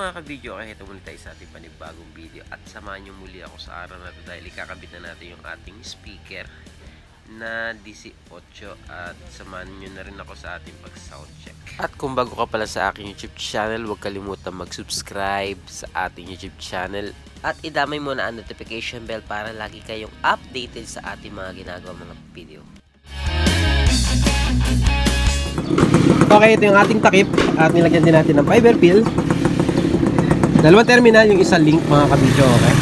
mga ka-video, ito muli tayo sa ating panibagong video at samahan nyo muli ako sa araw na ito dahil ikakabit na natin yung ating speaker na DC8 at samahan nyo na rin ako sa ating pag-sound check. At kung bago ka pala sa aking YouTube channel, huwag kalimutan mag-subscribe sa ating YouTube channel at idamay mo na ang notification bell para lagi kayong updated sa ating mga ginagawa mga video. Okay, ito yung ating takip at nilagyan din natin ng fiber peel. Dalawang terminal, yung isang link mga kabidyo, okay?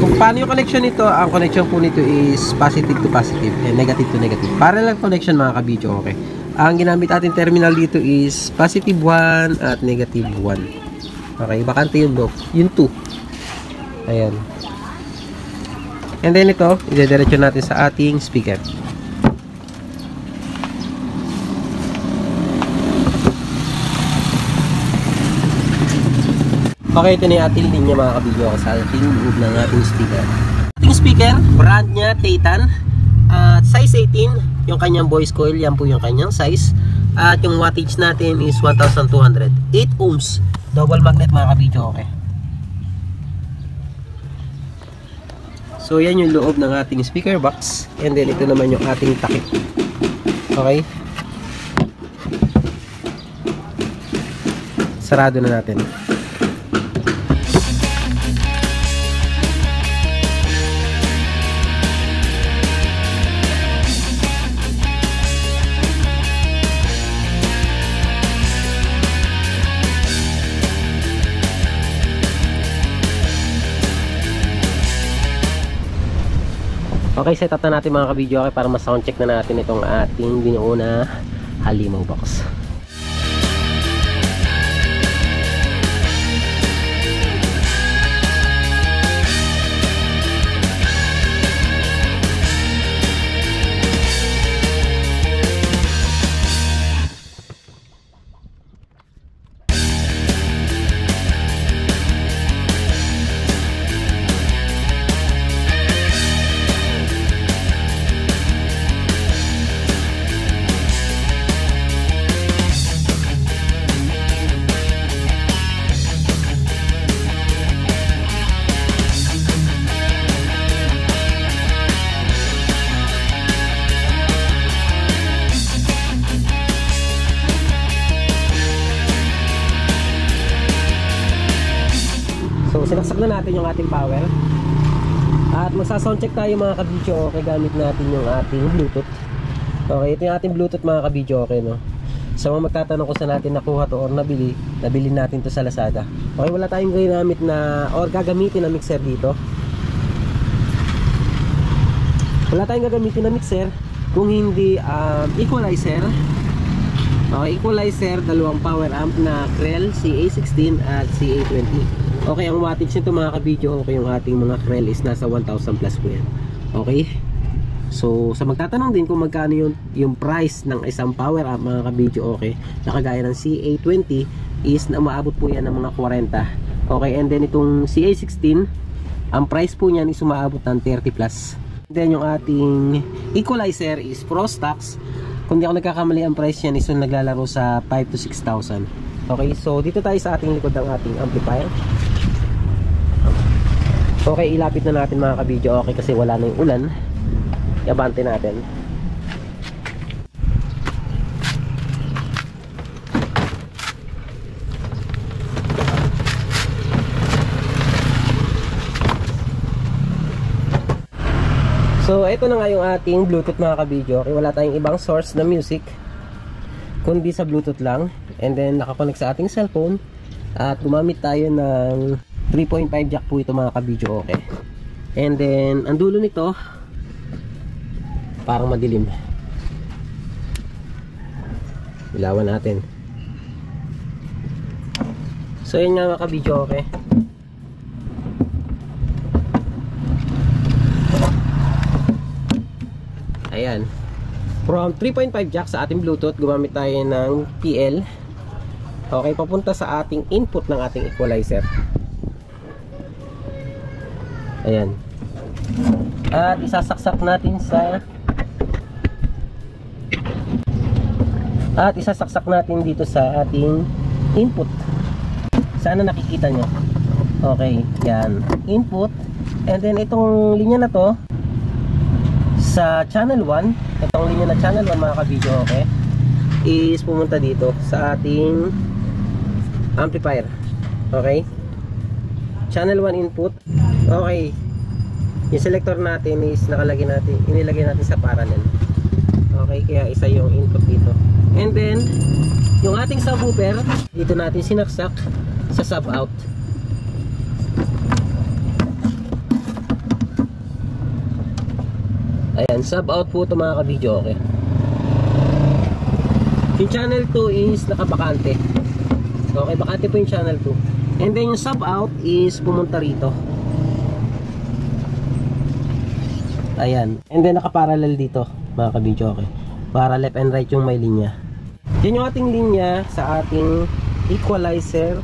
Kung paano yung connection nito, ang connection po nito is positive to positive and negative to negative. Parallel connection mga kabidyo, okay? Ang ginamit natin terminal dito is positive 1 at negative 1. Okay, bakante yung 2. Ayan. And then ito, idediretso natin sa ating speaker. Okay, ito na yung ating linya mga kabidyo sa ating loob ng ating speaker. Ating speaker, brand niya Titan. Size 18, yung kanyang voice coil, yan po yung kanyang size. At yung wattage natin is 1,200. 8 ohms. Double magnet mga kabidyo, okay. So yan yung loob ng ating speaker box. And then ito naman yung ating takip. Okay. Sarado na natin. Okay, set up na natin mga kabidyo, okay, para ma-sound check na natin itong ating binuo na halimaw box. So sinaksak na natin yung ating power. At magsa-sound check tayo mga kabidyo, okay, gamit natin yung ating Bluetooth. Okay, ito yung ating Bluetooth mga kabidyo, okay, no? Sa mga magtatanong kung saan natin nakuha to or nabili natin to sa Lazada. Okay, wala tayong ginamit na or gagamitin na mixer dito. Wala tayong gagamitin na mixer kung hindi equalizer. Okay, equalizer, dalawang power amp na Krell CA16 at CA20. Okay, ang wattage nito mga kabidyo, okay, yung ating mga Krell is nasa 1,000 plus po yan. Okay, so sa magtatanong din kung magkano yung price ng isang power amp mga kabidyo, okay, nakagaya ng CA20 is na umaabot po yan ng mga 40. Okay, and then itong CA16, ang price po niyan is umaabot ng 30 plus. And then yung ating equalizer is Pro Stocks. Kung di ako nagkakamali, ang price niyan is yung naglalaro sa 5 to 6,000. Okay, so dito tayo sa ating likod ng ating amplifier. Okay, ilapit na natin mga kabidyo, okay, kasi wala na yung ulan. Iabante natin. So ito na nga yung ating Bluetooth mga kabidyo, okay, wala tayong ibang source na music kundi sa Bluetooth lang. And then nakakonect sa ating cellphone at gumamit tayo ng 3.5 jack po ito mga kabidyo, okay. And then ang dulo nito parang madilim, ilawan natin. So yun nga mga kabidyo, okay. Ayan, from 3.5 jack sa ating Bluetooth gumamit tayo ng PL, okay, papunta sa ating input ng ating equalizer. Ayan. At isasaksak natin sa dito sa ating input. Sana nakikita nyo. Okay, yan. Input. And then itong linya na to sa channel 1, itong linya na channel 1 mga ka-video, okay, is pumunta dito sa ating amplifier. Okay, channel 1 input. Okay, yung selector natin is inilagay natin sa parallel. Okay, kaya isa yung input dito. And then yung ating subwoofer dito natin sinaksak sa sub out. Ayan, sub out po ito mga ka-video, okay. Yung channel 2 is nakabakante. Okay, bakante po yung channel 2. And then yung sub out is pumunta rito. Ayan. And then nakaparallel dito mga ka-video, okay. Para left and right yung may linya. Yan yung ating linya sa ating equalizer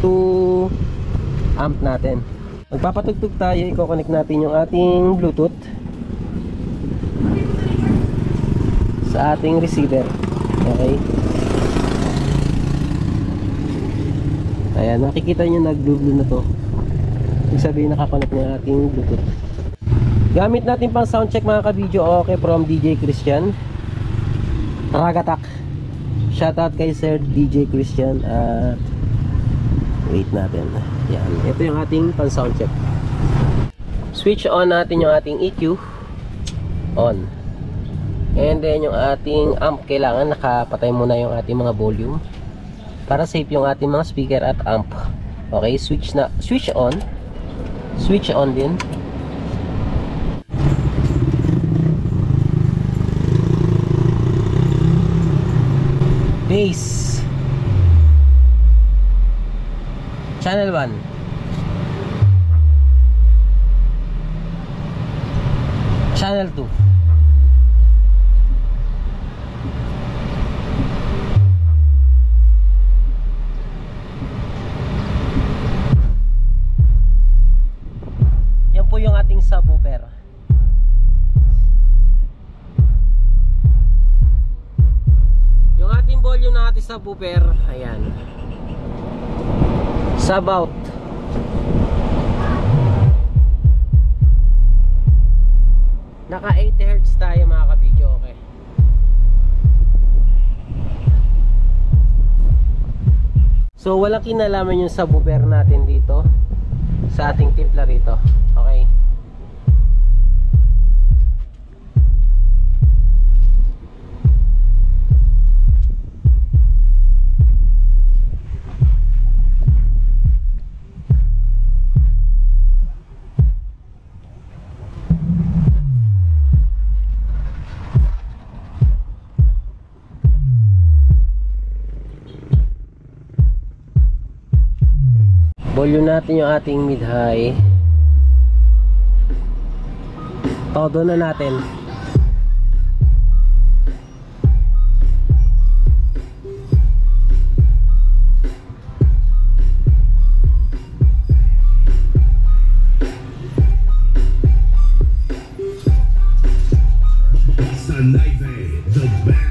to amp natin. Magpapatugtog tayo, i-connect natin yung ating Bluetooth sa ating receiver. Okay. Ayan, nakikita nyo nag-blue na to. Ibig sabihin nakakonect na ating Bluetooth. Gamit natin pang sound check mga ka-video, okay, from DJ Christian Ragatak. Shoutout kay Sir DJ Christian. Wait natin. Yan, ito yung ating pang sound check. Switch on natin yung ating EQ on. And then yung ating amp, kailangan nakapatay muna yung ating mga volume para safe yung ating mga speaker at amp. Okay, switch on. Switch on din. Bass. Channel 1. Channel 2. Yan po yung ating subwoofer. Yung ating volume ng ating subwoofer, ayan. Sub out. Naka 80 Hz tayo mga ka-video, okay. So walang kinalaman yung subwoofer natin dito sa ating timpla rito, okay. Volume natin yung ating mid-high. Todo na natin. The best.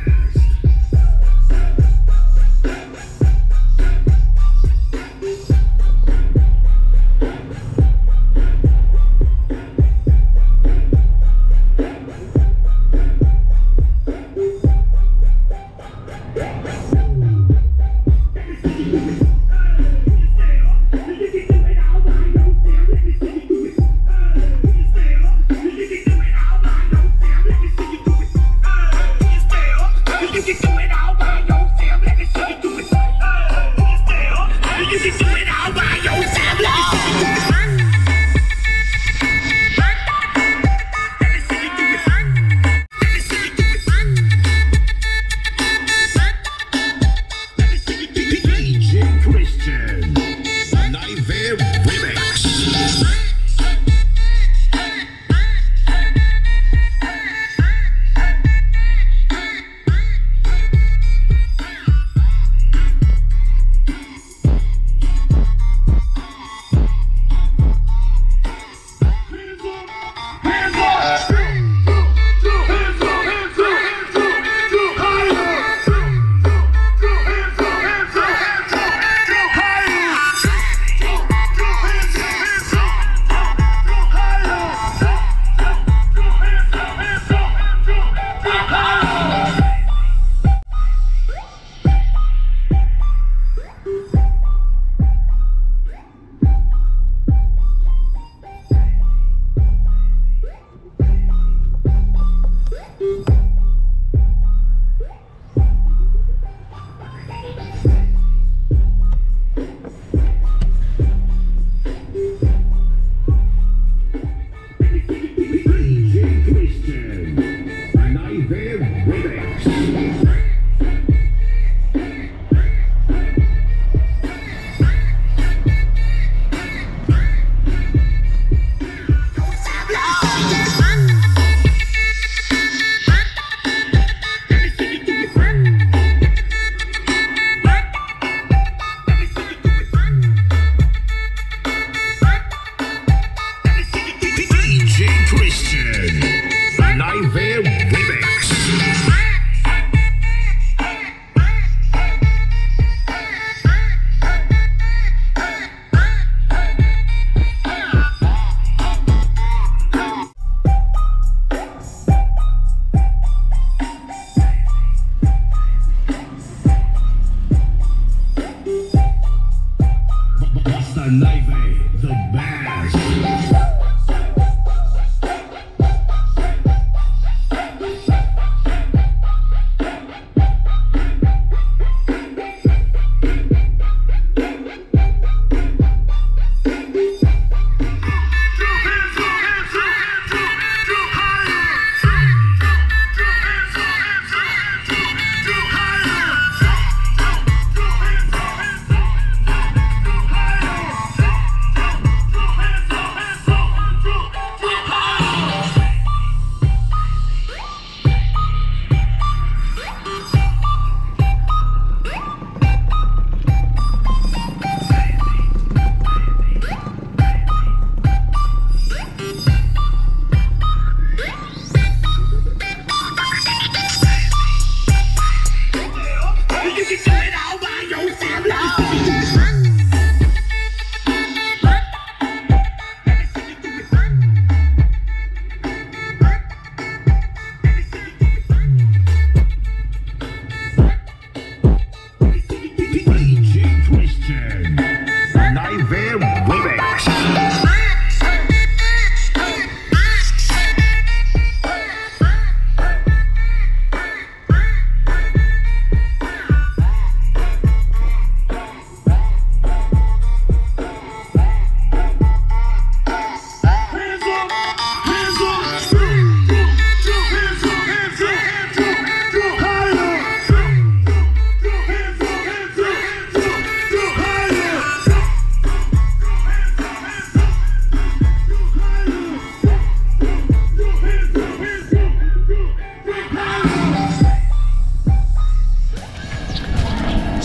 Naive, the best.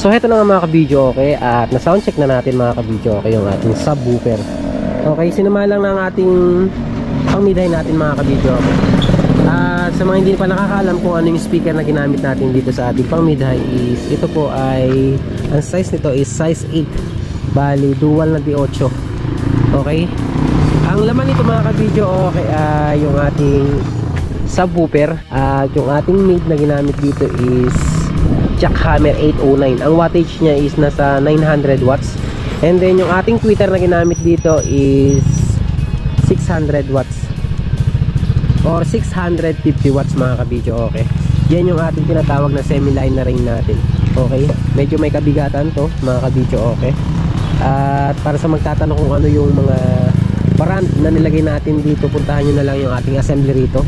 So heto na nga mga ka-video, okay, at na-soundcheck na natin mga ka-video, okay, yung ating subwoofer. Okay, sinama lang ng ating pang-midhigh natin mga ka-video, okay. At sa mga hindi pa nakakaalam kung ano yung speaker na ginamit natin dito sa ating pang-midhigh is, ito po ay, ang size nito is size 8, bali dual na D8, okay. Ang laman nito mga ka-video, okay, yung ating subwoofer, at yung ating mid na ginamit dito is Jackhammer 809. Ang wattage niya is nasa 900 watts. And then yung ating tweeter na ginamit dito is 600 watts or 650 watts mga kabidyo, okay. Yan yung ating tinatawag na semi-line na ring natin, okay. Medyo may kabigatan to mga kabidyo, okay. At para sa magtatanong kung ano yung mga parant na nilagay natin dito, puntahan nyo na lang yung ating assembly rito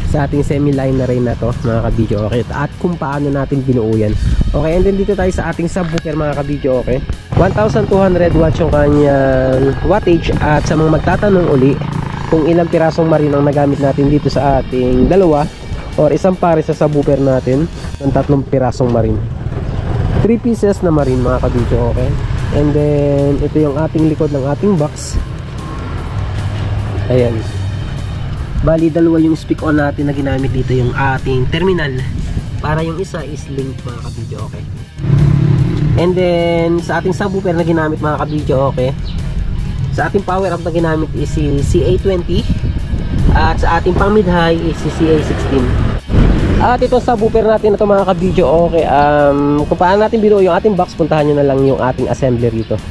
sa ating semi-line na rin na to mga kabidyo, okay. At kung paano natin binuo yan, okay. And then dito tayo sa ating subwoofer mga kabidyo, okay. 1200 watts yung kanyang wattage. At sa mga magtatanong uli kung ilang pirasong marin ang nagamit natin dito sa ating dalawa or isang pare sa subwoofer natin, ng 3 pirasong marin, 3 pieces na marin mga kabidyo, okay. And then ito yung ating likod ng ating box, ayan. Bali dalawa yung speak on natin na ginamit dito, yung ating terminal, para yung isa is link mga kabidyo, okay. And then sa ating subwoofer na ginamit mga kabidyo, okay, sa ating power amp na ginamit is si CA20, at sa ating pang mid high is si CA16. At itong subwoofer natin na ito mga kabidyo, okay, kung paano natin binuo yung ating box, puntahan nyo na lang yung ating assembly rito.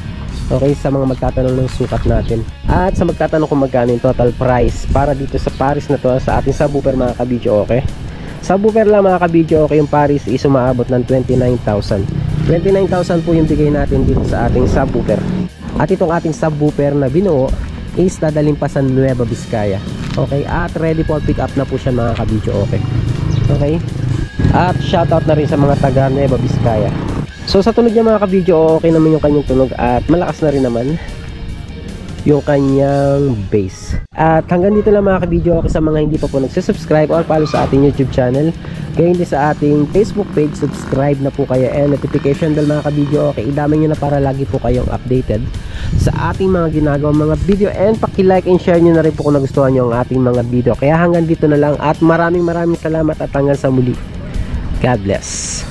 Okay, sa mga magtatanong ng sukat natin. At sa magtatanong kung magkano yung total price para dito sa Paris na to sa ating subwoofer mga kabidyo, okay? Subwoofer lang mga kabidyo, okay, yung Paris is umaabot ng 29,000. 29,000 po yung bigay natin dito sa ating subwoofer. At itong ating subwoofer na binuo is dadalhin pa sa Nueva Vizcaya. Okay, at ready for pick up na po siya mga kabidyo, okay? Okay? At shoutout na rin sa mga taga Nueva Vizcaya. So sa tunog niya mga kabidyo, okay naman yung kanyang tunog at malakas na rin naman yung kanyang bass. At hanggang dito lang mga kabidyo, okay, sa mga hindi pa po nagsasubscribe or follow sa ating YouTube channel, gayon din sa ating Facebook page, subscribe na po kayo and notification bell mga kabidyo, okay, idamay nyo na para lagi po kayong updated sa ating mga ginagawang mga video, and paki-like and share nyo na rin po kung nagustuhan nyo ang ating mga video. Kaya hanggang dito na lang at maraming salamat at hanggang sa muli. God bless.